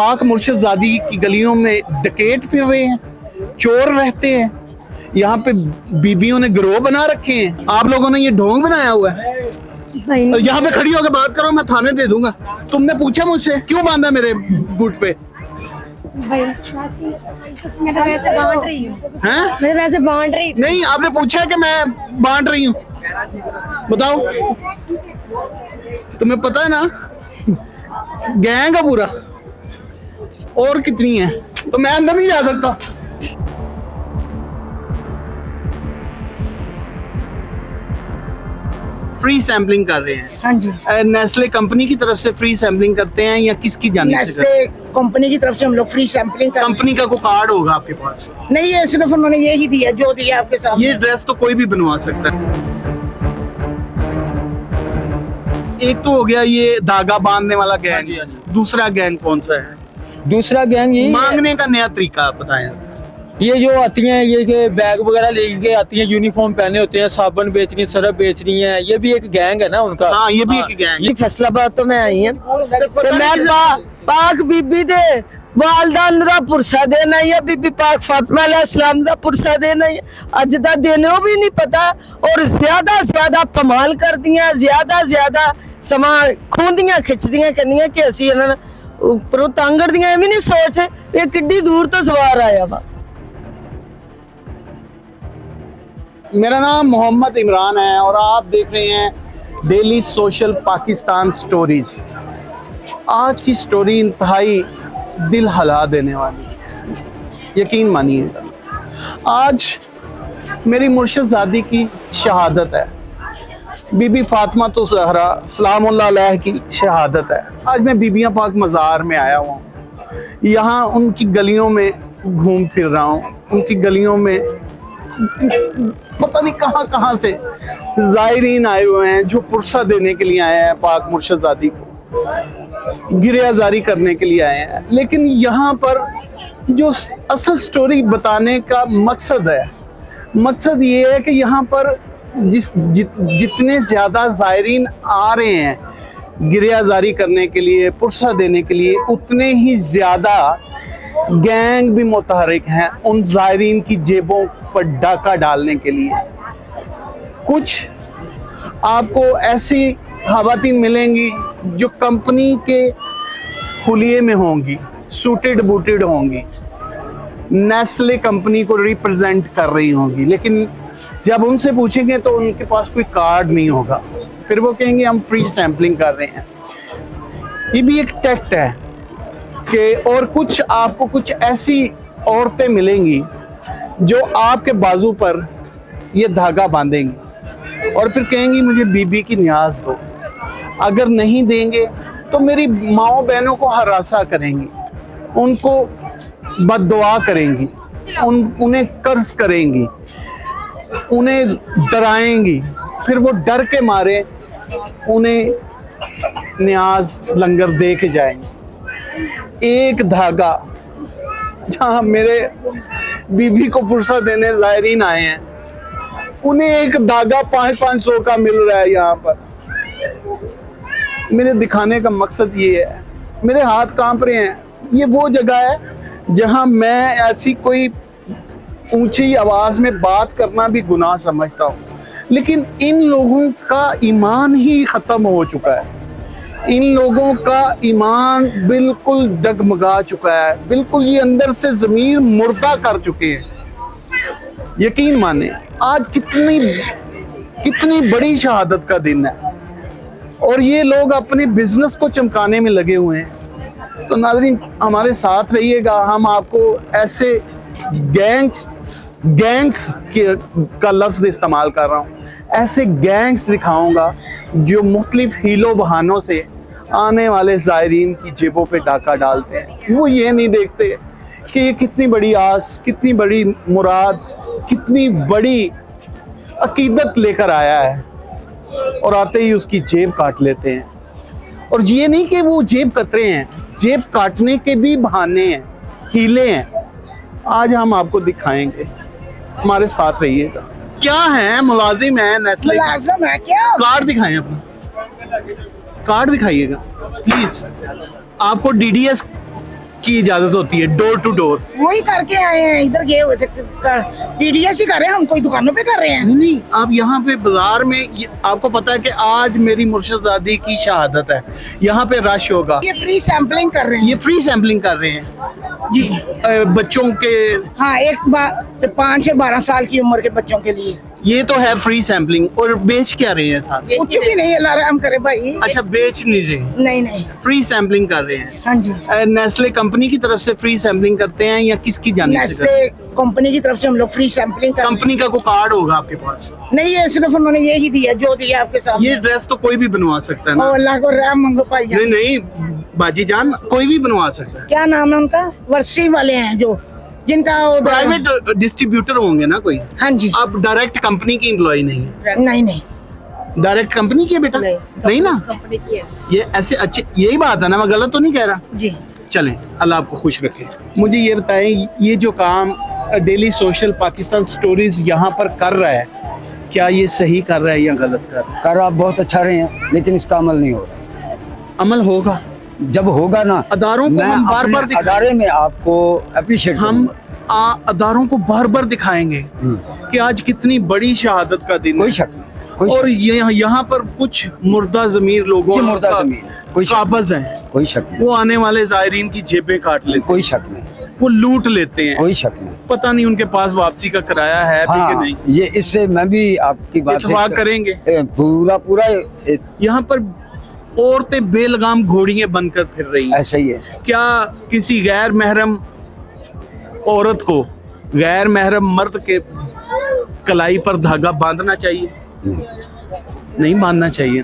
पाक मुर्शिदाबादी की गलियों में डकैत फिर रहे हैं, चोर रहते हैं, यहाँ पे बीबियों ने गिरोह बना रखे हैं। आप लोगों ने ये ढोंग बनाया हुआ है। यहाँ पे खड़ी होकर बात करो, मैं थाने दे दूंगा। तुमने पूछा मुझसे क्यों बांधा मेरे बूट पे? मैं तो वैसे बांट रही हूँ। हैं? मैं तो वैसे बांट रही थी। नहीं, आपने पूछा है कि मैं बांट रही हूँ? बताओ, तुम्हें पता है ना गैंग है पूरा, और कितनी है, तो मैं अंदर नहीं जा सकता। फ्री सैम्पलिंग कर रहे हैं। हाँ जी, नेस्ले कंपनी की तरफ से फ्री सैम्पलिंग करते हैं या किसकी जानिब से करते हैं? नेस्ले कंपनी की तरफ से हम लोग फ्री सैंपलिंग कर। कंपनी का कोई कार्ड होगा आपके पास? नहीं है, सिर्फ उन्होंने यही दिया जो दिया आपके सामने। ये ड्रेस तो कोई भी बनवा सकता है। एक तो हो गया ये धागा बांधने वाला गैंग, दूसरा गैंग कौन सा है? दूसरा गैंग यही मांगने का नया तरीका बताएं। ये जो आती हैं, ये कि बैग वगैरह लेके आती हैं, यूनिफॉर्म पहने होते हैं, साबुन बेच रही हैं, सरफ बेच रही हैं, ये भी एक गैंग है ना उनका। हाँ, ये भी एक गैंग। ये फैसलाबाद तो मैं आई हूँ ते मैं पाक बीबी दे वालदान दा पुरसा देना है, बीबी पाक फातिमा अलैहिस्सलाम दा पुरसा देना है। अज दा दिन वो भी नहीं पता, और ज्यादा कमाल कर दियां, ज्यादा समा खूंदियां खिचदियां कहदियां कि असी इन्हां उपरों तंग करदियां। भी नहीं सोच ये किड्डी दूर तो सवार आया वा। मेरा नाम मोहम्मद इमरान है और आप देख रहे हैं डेली सोशल पाकिस्तान स्टोरीज। आज की स्टोरी इंतहाई दिल हिला देने वाली है, यकीन मानिएगा। आज मेरी मुर्शिदाबादी की शहादत है, बीबी फातिमा तो ज़हरा सलामुल्लाह अलैहा की शहादत है। आज मैं बीबियाँ पाक मज़ार में आया हुआ हूँ, यहाँ उनकी गलियों में घूम फिर रहा हूँ। उनकी गलियों में पता नहीं कहाँ से ज़ायरीन आए हुए हैं जो पुरसा देने के लिए आए हैं, पाक मुर्शिदाबादी को गिरियाजारी करने के लिए आए हैं। लेकिन यहाँ पर जो असल स्टोरी बताने का मकसद ये है कि यहाँ पर जितने ज़्यादा ज़ायरीन आ रहे हैं गिरियाजारी करने के लिए, पुरसा देने के लिए, उतने ही ज़्यादा गैंग भी मुतहरिक हैं उन ज़ायरीन की जेबों पर डाका डालने के लिए। कुछ आपको ऐसी ख़वातीन मिलेंगी जो कंपनी के हुलिये में होंगी, सूटेड बूटेड होंगी, नेस्ले कंपनी को रिप्रेजेंट कर रही होंगी, लेकिन जब उनसे पूछेंगे तो उनके पास कोई कार्ड नहीं होगा। फिर वो कहेंगे हम फ्री सैम्पलिंग कर रहे हैं। ये भी एक टैक्ट है कि और कुछ आपको कुछ ऐसी औरतें मिलेंगी जो आपके बाजू पर ये धागा बांधेंगी और फिर कहेंगी मुझे बीबी की न्याज दो। अगर नहीं देंगे तो मेरी माओ बहनों को हरासा करेंगी, उनको बद्दुआ करेंगी, उन्हें कर्ज करेंगी, उन्हें डराएंगी। फिर वो डर के मारे उन्हें न्याज लंगर दे के जाएंगे। एक धागा, जहाँ मेरे बीबी को पुरसा देने ज़ायरीन आए हैं, उन्हें एक धागा 500 का मिल रहा है यहाँ पर। मेरे दिखाने का मकसद ये है, मेरे हाथ कांप रहे हैं। ये वो जगह है जहाँ मैं ऐसी कोई ऊंची आवाज़ में बात करना भी गुनाह समझता हूँ, लेकिन इन लोगों का ईमान ही ख़त्म हो चुका है। इन लोगों का ईमान बिल्कुल डगमगा चुका है, बिल्कुल ये अंदर से ज़मीर मुर्दा कर चुके हैं। यकीन माने आज कितनी बड़ी शहादत का दिन है और ये लोग अपने बिजनेस को चमकाने में लगे हुए हैं। तो नाज़रीन हमारे साथ रहिएगा, हम आपको ऐसे गैंग्स का लफ्ज़ इस्तेमाल कर रहा हूँ, ऐसे गैंग्स दिखाऊंगा जो मुख्तलिफ हीलो बहानों से आने वाले ज़ायरीन की जेबों पे डाका डालते हैं। वो ये नहीं देखते कि ये कितनी बड़ी आस, कितनी बड़ी मुराद, कितनी बड़ी अकीदत लेकर आया है, और आते ही उसकी जेब काट लेते हैं। और ये नहीं कि वो जेब कतरे हैं, जेब काटने के भी बहाने हैं, हीले हैं। आज हम आपको दिखाएंगे, हमारे साथ रहिएगा। क्या है? मुलाजिम है नेस्ले? मुलाजिम है क्या? कार्ड दिखाएं अपना, कार्ड दिखाइएगा प्लीज। आपको डीडीएस की इजाजत होती है डोर टू डोर? वही करके आए हैं, इधर गए हुए थे, TDS ही कर रहे हैं, हम कोई दुकानों पे कर रहे हैं। नहीं, आप यहाँ पे बाजार में आपको पता है कि आज मेरी मुर्शदादी की शहादत है, यहाँ पे रश होगा। ये फ्री सैंपलिंग कर रहे हैं ये फ्री सैम्पलिंग कर रहे हैं जी। बच्चों के, हाँ, 5 से 12 साल की उम्र के बच्चों के लिए। ये तो है फ्री सैम्पलिंग। और बेच क्या रहे हैं साथ? कुछ भी नहीं, अल्लाह रहम करे भाई। अच्छा, बेच नहीं रहे, नहीं नहीं, फ्री सैम्पलिंग कर रहे हैं। हाँ जी। नेस्ले कंपनी की तरफ से फ्री सैम्पलिंग करते हैं या किसकी जानिब से करते हैं? नेस्ले कंपनी की तरफ से हम लोग फ्री सैंपलिंग कर रहे हैं। कंपनी का कोई कार्ड होगा आपके पास? नहीं, ये सिर्फ उन्होंने यही दिया जो दिया आपके सामने। ये ड्रेस तो कोई भी बनवा सकता है ना? ओ अल्लाह को रहम मंगो भाई जान। नहीं नहीं बाजी जान, कोई भी बनवा सकता है। क्या नाम है उनका? वर्सी वाले हैं जो, जिनका प्राइवेट डिस्ट्रीब्यूटर होंगे ना कोई? हाँ जी। आप डायरेक्ट कंपनी की एम्प्लॉय नहीं है? नहीं नहीं, डायरेक्ट कंपनी की है बेटा? नहीं ना, कंपनी की है ये ऐसे अच्छे, यही बात है ना, मैं गलत तो नहीं कह रहा? जी। चलें, अल्लाह आपको खुश रखे। मुझे ये बताएं, ये जो काम डेली सोशल पाकिस्तान स्टोरीज यहाँ पर कर रहा है, क्या ये सही कर रहा है या गलत कर रहा है? कर आप बहुत अच्छा रहे हैं, लेकिन इसका अमल नहीं हो रहा। अमल होगा, जब होगा ना, अदारों को मैं हम बार अपने बार दिखाएं। अदारे में आपको अप्रिशिएट हम अदारों को बार बार दिखाएंगे कि आज कितनी बड़ी शहादत का दिन कोई है। शक नहीं, कोई और शक यहाँ पर कुछ मुर्दा जमीर लोगों ये मुर्दा ज़मीर है, कोई शक काबज हैं, कोई शक नहीं, वो आने वाले जायरीन की जेबें काट लेते कोई शक नहीं, हैं, वो लूट लेते हैं। कोई शक नहीं। पता नहीं उनके पास वापसी का किराया है भी कि हाँ, नहीं। ये इससे मैं भी आपकी बात से इत्तेफाक करेंगे। पूरा यहाँ पर औरतें बेलगाम घोड़ियां बनकर फिर रही हैं। ऐसा ही है। क्या किसी गैर महरम औरत को गैर महरम मर्द के कलाई पर धागा बांधना चाहिए? नहीं बांधना चाहिए।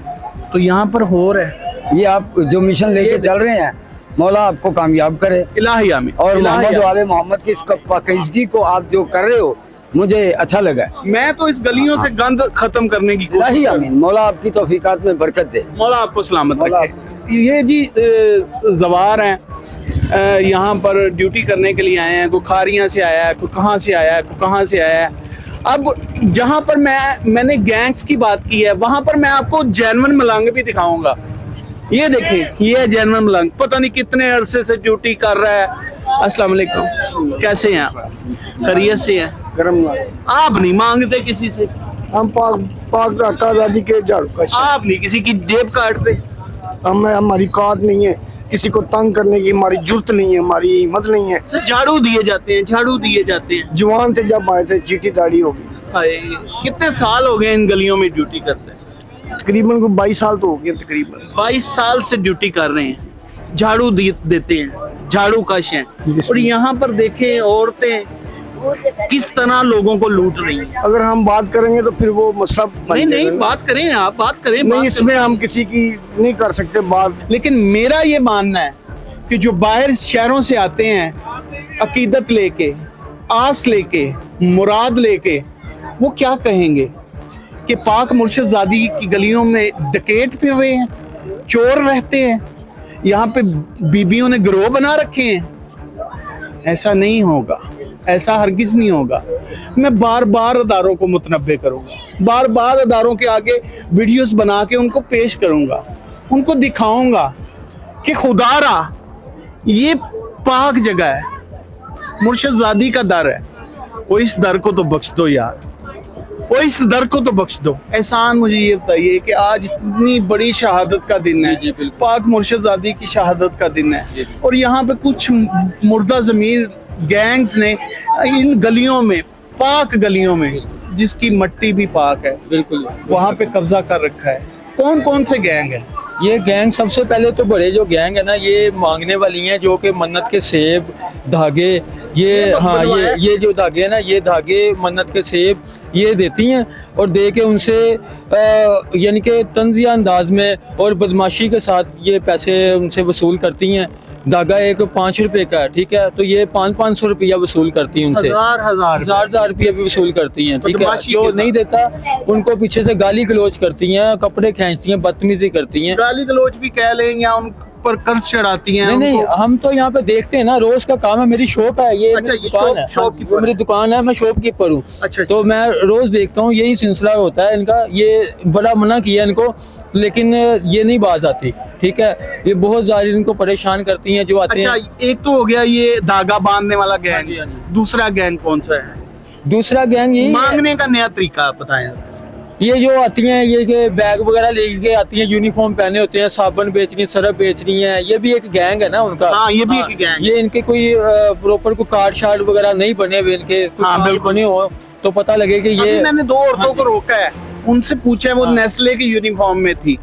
तो यहाँ पर हो रहा है। ये आप जो मिशन लेके चल रहे हैं, मौला आपको कामयाब करे। इलाही आमीन। और इलाही मोहम्मद आमीन। वाले मोहम्मद की इस पाकीज़गी को आप जो कर रहे हो, मुझे अच्छा लगा। मैं तो इस गलियों से गंद खत्म करने की कोशिश इलाही कर रहा हूं। आमीन, मौला आपकी तौफीकात में बरकत दे। मौला आपको सलामत मौला रखे। ये जी जवार हैं, यहाँ पर ड्यूटी करने के लिए आए हैं। कोई खारियाँ से आया है, कोई कहाँ से आया है, कोई कहाँ से आया है। अब जहाँ पर मैंने गैंग्स की बात की है, वहाँ पर मैं आपको जेनवन मलंग भी दिखाऊंगा। ये देखें, ये है जेनवन मलंग, पता नहीं कितने अरसे से ड्यूटी कर रहा है। अस्सलाम वालेकुम, कैसे हैं आप? खैरियत से हैं? आप नहीं मांगते किसी से? हम पाक आजादी के झाड़ू का आप नहीं किसी की जेब काटते? हमारी औकात नहीं है, किसी को तंग करने की हमारी जुर्त नहीं है, हमारी हिम्मत नहीं है। सर झाड़ू दिए जाते हैं, झाड़ू दिए जाते हैं। जवान थे जब आए थे, चीटी दाढ़ी हो गई। हाय, कितने साल हो गए इन गलियों में ड्यूटी करते हैं? तकरीबन को 22 साल तो हो गए तकरीबन। 22 साल से ड्यूटी कर रहे हैं, झाड़ू देते हैं, झाड़ू कश हैं। और यहाँ पर देखें औरतें किस तरह लोगों को लूट रही हैं। अगर हम बात करेंगे तो फिर वो मसला बन नहीं जाएगा। बात करें, आप बात करें। नहीं, बात इसमें हम किसी की नहीं कर सकते बात। करें। लेकिन मेरा ये मानना है कि जो बाहर शहरों से आते हैं अकीदत लेके, आस लेके, मुराद लेके, वो क्या कहेंगे कि पाक मुर्शदादी की गलियों में डकैत फिर रहे हैं, चोर रहते हैं, यहाँ पे बीबियों ने गिरोह बना रखे हैं। ऐसा नहीं होगा, ऐसा हरगिज नहीं होगा। मैं बार बार अदारों को मुतनब्बे करूंगा, बार बार अदारों के आगे वीडियोस बना के उनको पेश करूंगा, उनको दिखाऊंगा कि खुदारा ये पाक जगह है, मुर्शदादी का दर है। वो इस दर को तो बख्श दो यार, वो इस दर को तो बख्श दो। एहसान मुझे ये बताइए कि आज इतनी बड़ी शहादत का दिन है, पाक मुर्शदादी की शहादत का दिन है, और यहाँ पे कुछ मुर्दा ज़मीर गैंग्स ने इन गलियों में, पाक गलियों में, जिसकी मट्टी भी पाक है, बिल्कुल वहाँ पे कब्जा कर रखा है। कौन कौन से गैंग है? ये गैंग सबसे पहले तो बड़े जो गैंग है ना, ये मांगने वाली हैं, जो कि मन्नत के सेब, धागे, ये हाँ ये जो धागे हैं ना, ये धागे मन्नत के सेब ये देती हैं, और दे के उनसे यानी कि तंजिया अंदाज में और बदमाशी के साथ ये पैसे उनसे वसूल करती हैं। धागा एक 5 रुपए का है, ठीक है, तो ये 500 रुपया वसूल करती हैं उनसे, हजार रुपया भी वसूल करती हैं, ठीक है। बदमाशी जो के साथ। नहीं देता उनको पीछे से गाली गलौज करती हैं, कपड़े खींचती हैं, बदतमीजी करती हैं। गाली गलौज भी कह लें या उन ऊपर कर्ज चढ़ाती हैं नहीं नहीं, उनको? हम तो यहाँ पे देखते हैं ना, रोज का काम है, मेरी शॉप है, ये अच्छा, मेरी ये दुकान है, शॉपकीपर मेरी दुकान है, मैं शॉपकीपर हूँ। अच्छा, तो मैं रोज देखता हूँ, यही सिलसिला होता है इनका। ये बड़ा मना किया इनको, लेकिन ये नहीं बाज आती, ठीक है। ये बहुत ज़्यादा इनको परेशान करती हैं जो आते अच्छा, हैं। एक तो हो गया ये धागा बांधने वाला गैंग, जी, हाँ जी। दूसरा गैंग कौन सा है? दूसरा गैंग यही है, मांगने का नया तरीका आप बताएं। ये जो आती हैं, ये के बैग वगैरह लेके आती हैं, यूनिफॉर्म पहने होते हैं, साबुन बेच रही हैं, सरफ बेच रही हैं। ये भी एक गैंग है ना उनका। हाँ, ये भी एक गैंग। ये इनके कोई प्रॉपर कोई कार्ड शार्ड वगैरह नहीं बने हुए इनके, हाँ, बिल्कुल बने हो तो पता लगे कि अभी ये। मैंने दो औरतों को रोका है, उनसे पूछा है, वो हाँ। नेस्ले की यूनिफॉर्म में थी,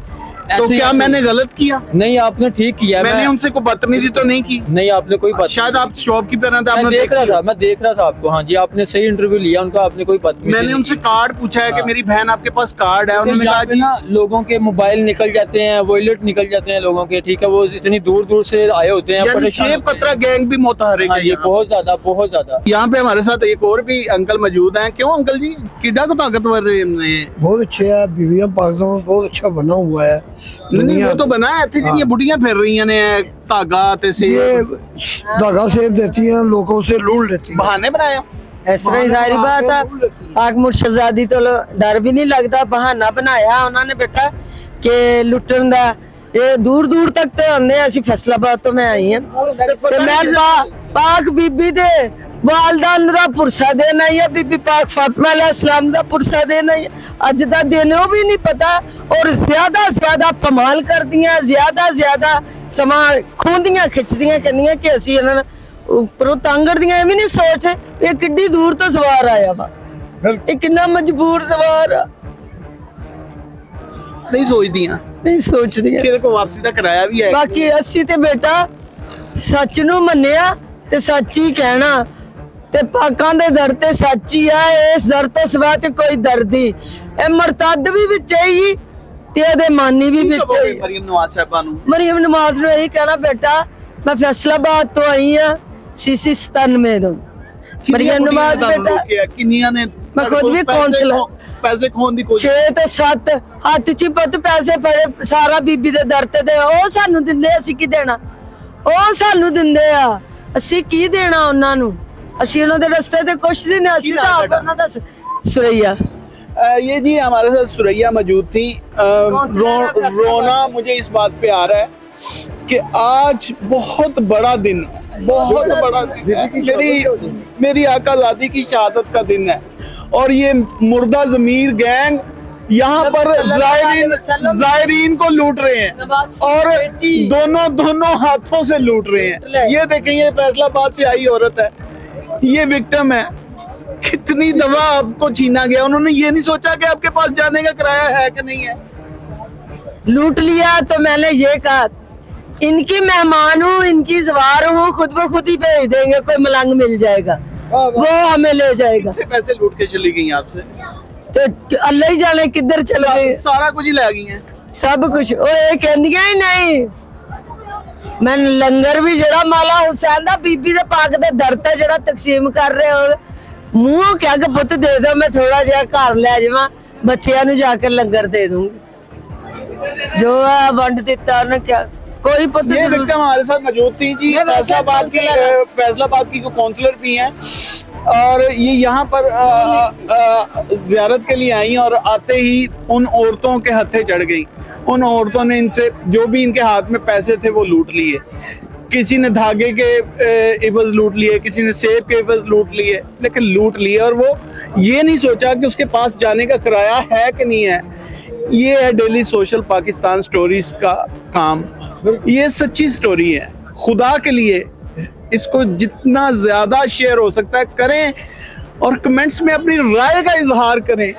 तो ऐसे- क्या ऐसे- मैंने गलत किया? नहीं, आपने ठीक किया। मैंने उनसे कोई बदतमीजी तो नहीं की? नहीं, आपने कोई बात शायद आप शॉपकीपर हैं तो मैं आपने देख रहा देखी था, हो। मैं देख रहा था आपको। हाँ जी, आपने सही इंटरव्यू लिया उनका, आपने कोई बात मैंने उनसे कार्ड पूछा है कि मेरी बहन आपके पास कार्ड है, उन्होंने कहा जी ना लोगों के मोबाइल निकल जाते हैं, वॉलेट निकल जाते हैं लोगों के, ठीक है। वो इतनी दूर दूर से आए होते हैं, यानी परेशान छह होते हैं। पत्रा गैंग भी मुतहरिक हाँ है जी, यहाँ। बहुत ज्यादा, बहुत ज्यादा। यहाँ पे हमारे साथ एक और भी अंकल मौजूद हैं। क्यों अंकल जी, किड्डा को ताकतवर ने? बहुत अच्छे है, बीवियां पाकिस्तान में बहुत अच्छा बना हुआ है। नहीं, वो तो बना है, थे ਜਿਹੜੀਆਂ बुढ़ियां फिर रही ने धागा ते ये सेब धागा सेब देती हैं, लोगों से लूट लेती हैं। बहाने बनाए। ਇਸ ਤਰ੍ਹਾਂ ਹੀ ਸਾਰੀ ਬਾਤ ਆ। ਪਾਕ ਮੁਰਸ਼ਦਾਦੀ ਤੋਂ ਡਰ ਵੀ ਨਹੀਂ ਲੱਗਦਾ, ਬਹਾਨਾ ਬਣਾਇਆ ਉਹਨਾਂ ਨੇ ਬੇਟਾ ਕਿ ਲੁੱਟਣ ਦਾ। ਇਹ ਦੂਰ ਦੂਰ ਤੱਕ ਤੇ ਆਉਂਦੇ ਆ। ਅਸੀਂ ਫੈਸਲਾਬਾਦ ਤੋਂ ਮੈਂ ਆਈ ਹਾਂ ਤੇ ਮੈਂ ਪਾਕ ਬੀਬੀ ਦੇ ਵਾਲਦਾਨ ਦਾ ਪੁਰਸਾ ਦੇਣਾ ਹੈ, ਬੀਬੀ ਪਾਕ ਫਾਤਿਮਾ अलैहिस्सलाम ਦਾ ਪੁਰਸਾ ਦੇਣਾ ਹੈ। ਅੱਜ ਦਾ ਦਿਨ ਉਹ ਵੀ ਨਹੀਂ ਪਤਾ, ਔਰ ਜ਼ਿਆਦਾ ਕਮਾਲ ਕਰਦੀਆਂ, ਜ਼ਿਆਦਾ ਸਮਾਂ ਖੋਂਦੀਆਂ ਖਿੱਚਦੀਆਂ, ਕਹਿੰਦੀਆਂ ਕਿ ਅਸੀਂ ਇਹਨਾਂ ਨੂੰ ਉੱਪਰੋਂ ਤਾਂਗੜ ਦੀਆਂ। ਐਵੇਂ ਨਹੀਂ ਸੋਚ ਇਹ ਕਿੱਡੀ ਦੂਰ ਤੋਂ ਸਵਾਰ ਆਇਆ ਵਾ, ਇਹ ਕਿੰਨਾ ਮਜਬੂਰ ਸਵਾਰ ਆ। नहीं सोचदियां, ਨਹੀਂ ਸੋਚਦੀਆਂ। फिर को वापसी का किराया भी है। ਬਾਕੀ ਅਸੀਂ ਤੇ ਬੇਟਾ ਸੱਚ ਨੂੰ ਮੰਨਿਆ ਤੇ ਸੱਚ ਹੀ ਕਹਿਣਾ, ਤੇ ਪਾਕਾਂ ਦੇ ਦਰ ਤੇ ਸੱਚ ਹੀ ਆ। ਇਸ ਦਰ ਤੋਂ ਸਿਵਾ ਤੇ ਕੋਈ ਦਰਦੀ ਇਹ ਮਰਤਦ ਵੀ ਵਿੱਚ ਹੀ ਤੇ ਇਹਦੇ ਮਾਨੀ ਵੀ ਵਿੱਚ ਹੀ। मरियम नवाज साहबा ਨੂੰ ਮਰੀਮ ਨਵਾਜ਼ ਨੂੰ ਇਹੀ ਕਹਿਣਾ ਬੇਟਾ, ਮੈਂ ਫੈਸਲਾਬਾਦ ਤੋਂ ਆਈ ਆ, ਸੀਸੀ 97 ਤੋਂ। ਮਰੀਮ ਨਵਾਜ਼ ਬੇਟਾ ਕਿੰਨੀਆਂ ਨੇ ਮੈਂ ਖੁਦ ਵੀ ਕੌਂਸਲਰ, ਪੈਸੇ ਖੋਣ ਦੀ ਕੋਸ਼ਿਸ਼ 6 ਤੇ 7 ਹੱਥ 'ਚ ਹੀ ਪੁੱਤ ਪੈਸੇ ਫੜੇ ਸਾਰਾ ਬੀਬੀ ਦੇ ਦਰ ਤੇ ਦੇ। ਉਹ ਸਾਨੂੰ ਦਿੰਦੇ, ਅਸੀਂ ਕੀ ਦੇਣਾ? ਉਹ ਸਾਨੂੰ ਦਿੰਦੇ ਆ, ਅਸੀਂ ਕੀ ਦੇਣਾ ਉਹਨਾਂ ਨੂੰ? ਅਸੀਂ ਉਹਨਾਂ ਦੇ ਰਸਤੇ ਤੇ ਕੁਛ ਨਹੀਂ, ਅਸੀਂ ਤਾਂ ਆਪ ਉਹਨਾਂ ਦਾ ਸੁਰैया। ये जी हमारे साथ सुरैया मौजूद थी। रोना मुझे इस बात पे आ रहा है कि आज बहुत बड़ा दिन है, बहुत बड़ा दिन है। मेरी आकाज़ादी की शहादत का दिन है, और ये मुर्दा ज़मीर गैंग यहाँ पर ज़ायरीन को लूट रहे हैं, और दोनों हाथों से लूट रहे हैं। ये देखें, ये फैसलाबाद से आई औरत है, ये विक्टिम है। कितनी दफा आपको छीना गया, उन्होंने ये नहीं सोचा कि आपके पास जाने का किराया है कि नहीं है। लूट लिया तो मैंने ये कहा इनकी मेहमान हूँ, इनकी सवार हूँ, खुद ब खुद ही भेज देंगे, कोई मलंग मिल जाएगा वो हमें ले जाएगा। कितने पैसे लूट के चली गई आपसे? तो अल्लाह ही जाने किधर चल गए, सारा कुछ ही लै गई हैं। सब कुछ। ओ ये कहंदियां ही नहीं, मैं लंगर भी जड़ा माला हुसैन दा बीबी दे पाक दे दर ते जड़ा तकसीम कर रहे हो, मुंह क्या कि पुत दे दो, मैं थोड़ा जिहा घर ले जावां, बच्चियां नु जाकर लंगर दे दूंगी। जो है वंड दिता उन्हें, क्या कोई पुत ये विक्टिम हमारे साथ मौजूद थी जी। ये फैसलाबाद की काउंसलर भी हैं, और ये यहाँ पर ज़ियारत के लिए आई, और आते ही उन औरतों के हत्थे चढ़ गई। उन औरतों ने इनसे जो भी इनके हाथ में पैसे थे वो लूट लिए। किसी ने धागे के इवज लूट लिए, किसी ने सेब के इवज लूट लिए, लेकिन लूट लिए, और वो ये नहीं सोचा कि उसके पास जाने का किराया है कि नहीं है। ये है डेली सोशल पाकिस्तान स्टोरीज का काम। ये सच्ची स्टोरी है, खुदा के लिए इसको जितना ज़्यादा शेयर हो सकता है करें, और कमेंट्स में अपनी राय का इजहार करें।